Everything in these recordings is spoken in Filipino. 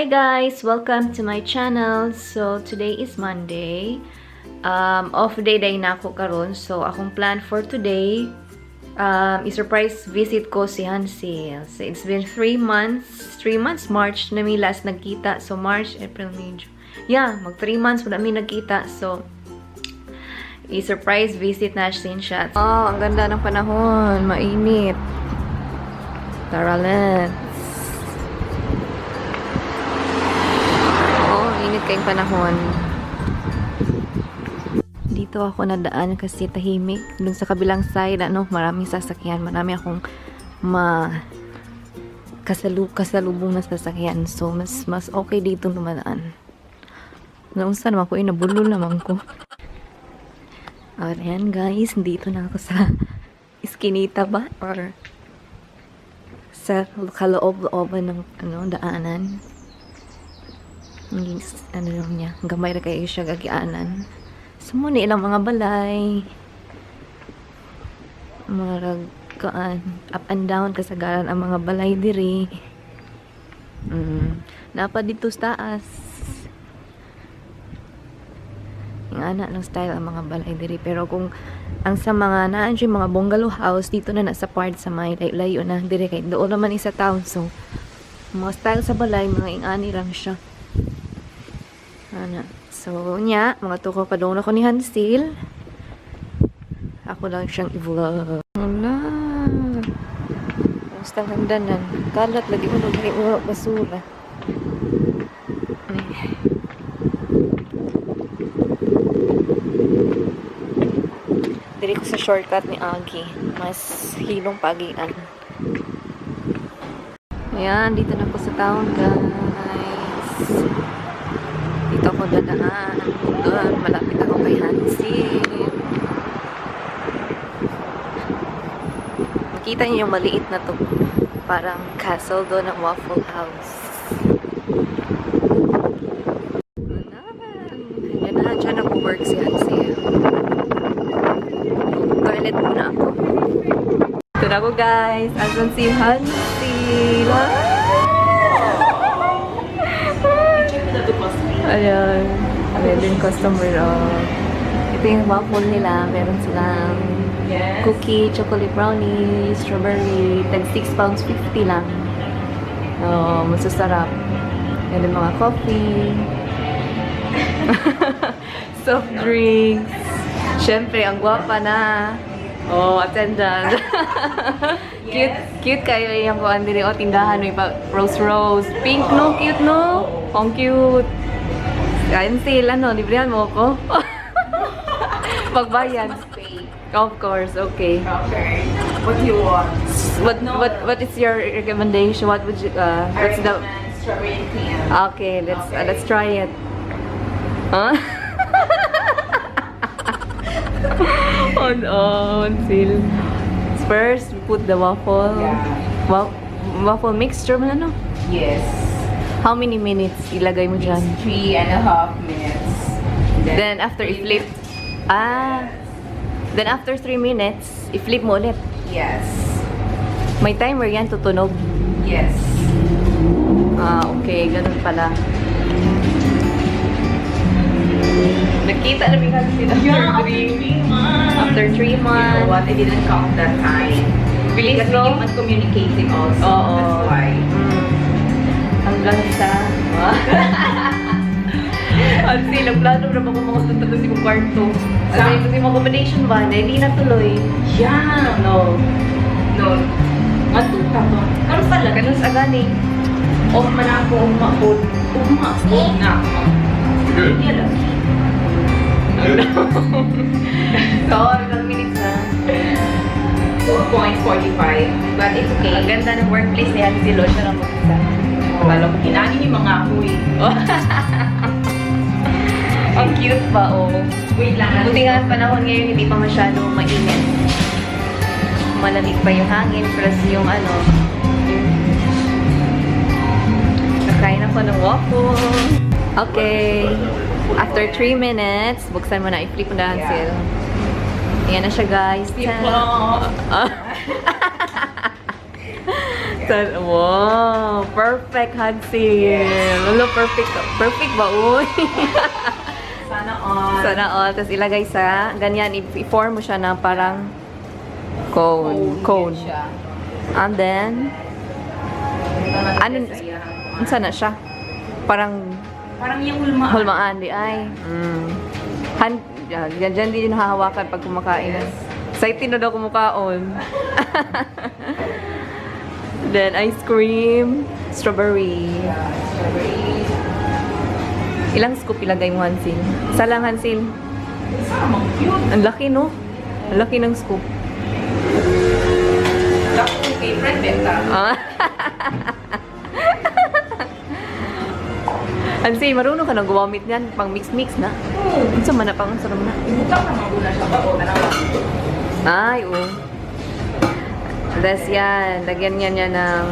Hi guys! Welcome to my channel. So, today is Monday. Off day na ako karon. So, akong plan for today, i-surprise visit ko si Hancyl. So, it's been 3 months. 3 months, March na mi last nagkita. So, March, April, May, June. Yeah, mag 3 months wala mi nagkita. So, i-surprise visit na siya. Oh, ang ganda ng panahon. Mainit. Tara, let's. Init kayong panahon. Dito ako nadaan kasi tahimik. Doon sa kabilang side, maraming sasakyan. Marami akong kasalubong na sasakyan. So, mas okay dito dumadaan. Naunsa naman ko, nabulol naman ko. Ayan guys, dito na ako sa iskinita ba? Or sa kaloob-looban ng daanan. Ano lang niya, gamay na kayo siya gagianan. So, muna ilang mga balay. Mga ragkaan. Up and down kasagaran ang mga balay diri. Napa dito sa taas. Yung anak ng style ang mga balay diri. Pero kung ang sa mga naan siya, mga bungalow house, dito na nasa part sa may layo na diri. Kaya doon naman isa town. So, mga style sa balay, mga ingani lang siya. So, mga tuko pa doon ako ni Hancyl. Ako lang siyang i-vlog. Wala. Basta handanan. Kalat lagi mo nung basura. Diri ko sa shortcut ni Agi. Mas hilong pagian. Ayan, dito na po sa town, guys. Dito ako dadaan. Doon, malapit ako kay Hancyl. Makita niyo yung maliit na to. Parang castle doon ng Waffle House. Yan na, dyan ako-work si Hancyl. Toilet muna ako. Ito na ako guys. Asan si Hancyl? Ayan. Ayan din customer. Ito yung waffle nila. Meron silang cookie, chocolate brownie, strawberry. Tag 6 pounds 50 lang. Masasarap. Ayan yung mga coffee. Soft drinks. Siyempre, ang gwapa na. Attendant. Cute kayo yung kuhan din. Tindahan. May rose. Pink, no? Cute, no? Ang cute. Hancyl, librihan mo ako. Pagbayan. Of course, okay. Okay. What do you want? What is your recommendation? What would you what's the strawberry and cream. Okay, let's try it. Huh? Hancyl. First, we put the waffle. Yeah. Waffle mixture mo na, no? Yes. How many minutes ilagay mo dyan? 3.5 minutes. Then after i-flip. Then after 3 minutes, i-flip mo ulit. Yes. May timer yan, tutunog. Yes. Okay. Ganun pala. Nakita na bigla sila after 3 months. After 3 You know months. what? I didn't count that time. Bilis, Because no? we keep on communicating also. Oo. That's why. Hanggang sa... Hancyl, nagplano na ako mga tuntun sa kong kwarto. Kasi yung accommodation ba, na hindi natuloy. Yeah. No. Matuta to. Karon sa lang. Ganun sa gani. O man ako umapod. Umapod na. Hindi alam. So, ilang minutes na. 2.45. But it's okay. Ang ganda ng workplace ni Hancyl. Siya lang mag-isa. Kala ko kinani ni mga apoy. Ang cute pa, Wait lang. Buti nga ang panahon ngayon, hindi pa masyado mainit. Malamig pa yung hangin, plus yung nakain ako ng waffle. Okay. After 3 minutes, buksan mo na, i-flip mo na, Hancyl. Ayan na siya, guys. Wow, perfect, Hancyl. Lalo, perfect. Perfect ba, uy? Sana all. Sana all. Tapos ilagay sa, ganyan, i-form mo siya ng parang cone. Siya. And then, ano, saan na siya? Parang yung hulmaan. hulmaan, di ay. Diyan din nahahawakan pag kumakain. Excited na daw kumakaon. Then, ice cream, strawberry. Strawberry. Ilang scoop ilagay mo, Hancyl? Isa lang, Hancyl. Sama, cute. Ang laki, no? Ang laki ng scoop. Ako kay friend beta. Hancyl, marunong ka nang gumamit niyan. Pang mix-mix na. Ano sa mana pang sarap na? Ibutang na maguna siya ba o narawa? Ay, oo. Tapos yan, lagyan niya ng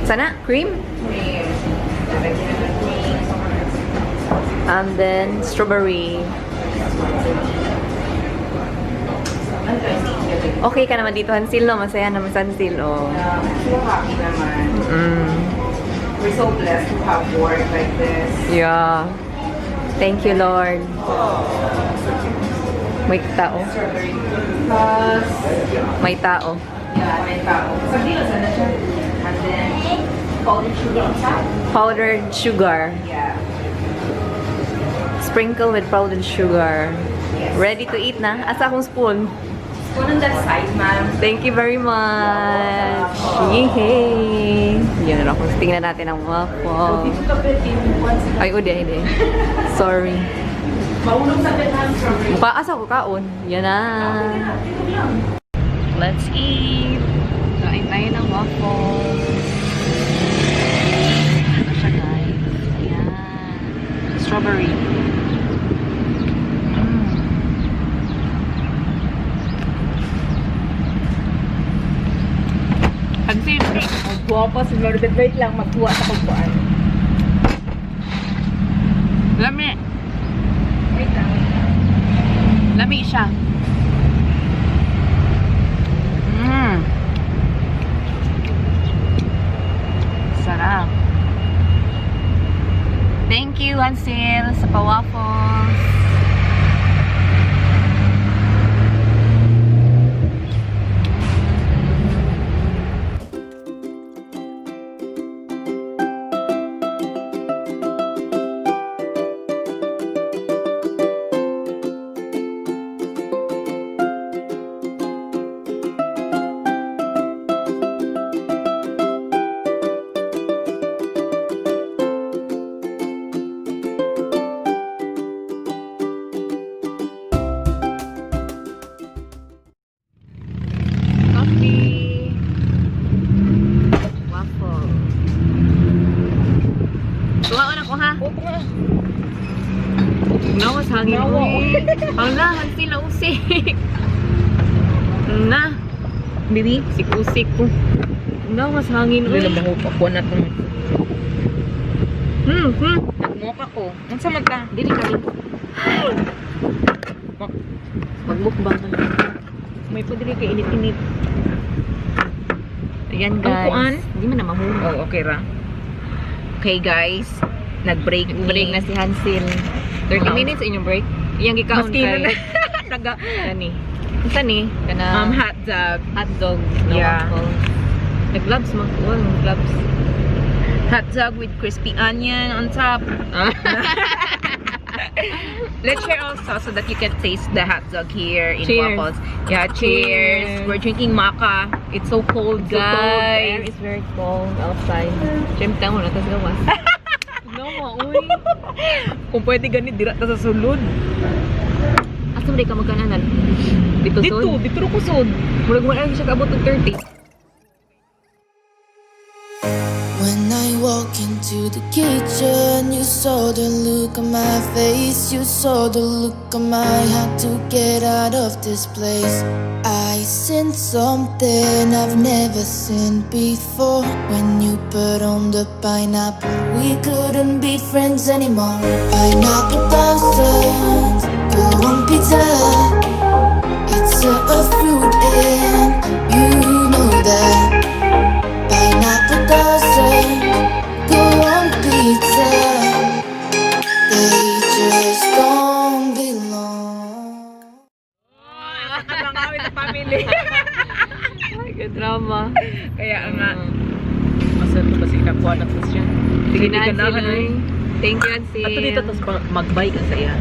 sana, cream. Cream. And then, strawberry. Okay ka naman dito, Hancyl, no? Masaya naman sa Hancyl, oh. So happy naman. We're so blessed to have work like this. Yeah. Thank you, Lord. May tao. Strawberry plus. May tao. Yeah, may tao. Sa dilo, sana siya. And then, powdered sugar on top. Powdered sugar. Yeah. Sprinkle with powdered sugar. Yes. Ready to eat na? Asa akong spoon? Spoon on that side, ma'am. Thank you very much. Yehey! Yan na ako. Tingnan natin ang waffle. Dito ka pwede once. Ay, hindi. Sorry. Maulong sa Vietnam strawberry. Mukha ko kaon. Yan na. Let's eat. Kain tayo ng waffle. Ito siya, guys. Ayan. Strawberry. Hancyl. Magbuha pa si Lord. Wait lang, magbuha sa pagbuhaan. Lami. Wait lang. Lami siya. Sarap. Thank you, Hancyl, sa pa-waffles. Coffee. Waffle. Tuwaon ako, ha? Oo nga. Nawas hangin ko eh. Hala, Hancyl, nausik. Na. Bibi? Sik-usik ko. Nawas hangin Hindi eh. lang mahupa ko na itong nagmuka ko. Ang sa mata. Dili ka rin. Magmukbang ka lang. May padili kay init-init. Ayan, Ang guys. kuan? Hindi man na mahulog. Oh, okay ra. Okay, guys. Nag-break Break na si Hancyl. 30 minutes inyong break. Iyang gikaon Maski kay. na naga Kani. Unsa ni? Kana hot dog. hotdog na Yeah. waffle. Nag-gloves man ko. Gloves. Hot dog with crispy onion on top. Let's share also so that you can taste the hot dog here in Cheers. Waffles. Yeah, cheers. Cheers. We're drinking maca. It's so cold, So cold. The air guys. is very cold outside. Siyempre mo na tas gawas. No, uy. Kung pwede ganit, dira ta sa sulod. Asa mo ka magkananan? Dito son? Dito ko sud. Murag mo lang siya kaabot ng 30. When I walk into the kitchen, you saw the look on my face. You saw the look on my heart to get out of this place. I seen something I've never seen before. When you put on the pineapple, we couldn't be friends anymore. Pineapple thousands, go on pizza. It's a fruit and you know that. family. Ay, good drama. Kaya nga, masa ito kasi nakuha na to siya. Sige, di ka na ka Thank you, Hancyl. Ato dito, tapos mag-bye ka sa iya.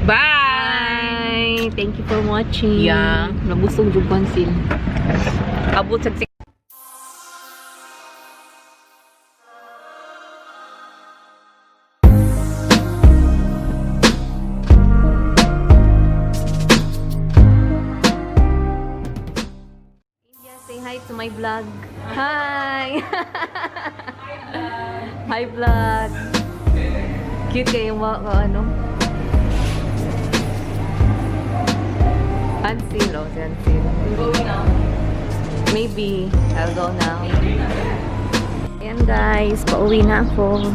Bye! Thank you for watching. Yeah. Nabusog yung Hancyl. Abot sa Say hi to my vlog. Hi! Hi vlog. Cute kayo mga ano. Hancyl, oh, si Hancyl. Maybe I'll go now. Ayan guys, pauwi na ako.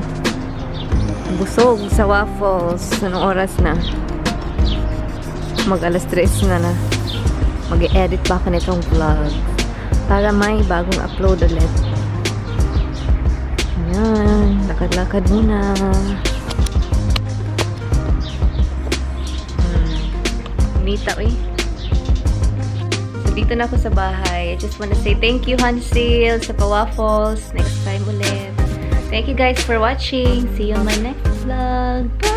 Busog sa Waffles. Anong oras na? Mag alas 3 na. Mag-e-edit pa ako nitong vlog para may bagong upload ulit. Ayan, lakad-lakad muna. Nita eh. So, dito na ako sa bahay. I just wanna say thank you, Hancyl, sa pa-Waffles. Next time ulit. Thank you guys for watching. See you on my next vlog. Bye!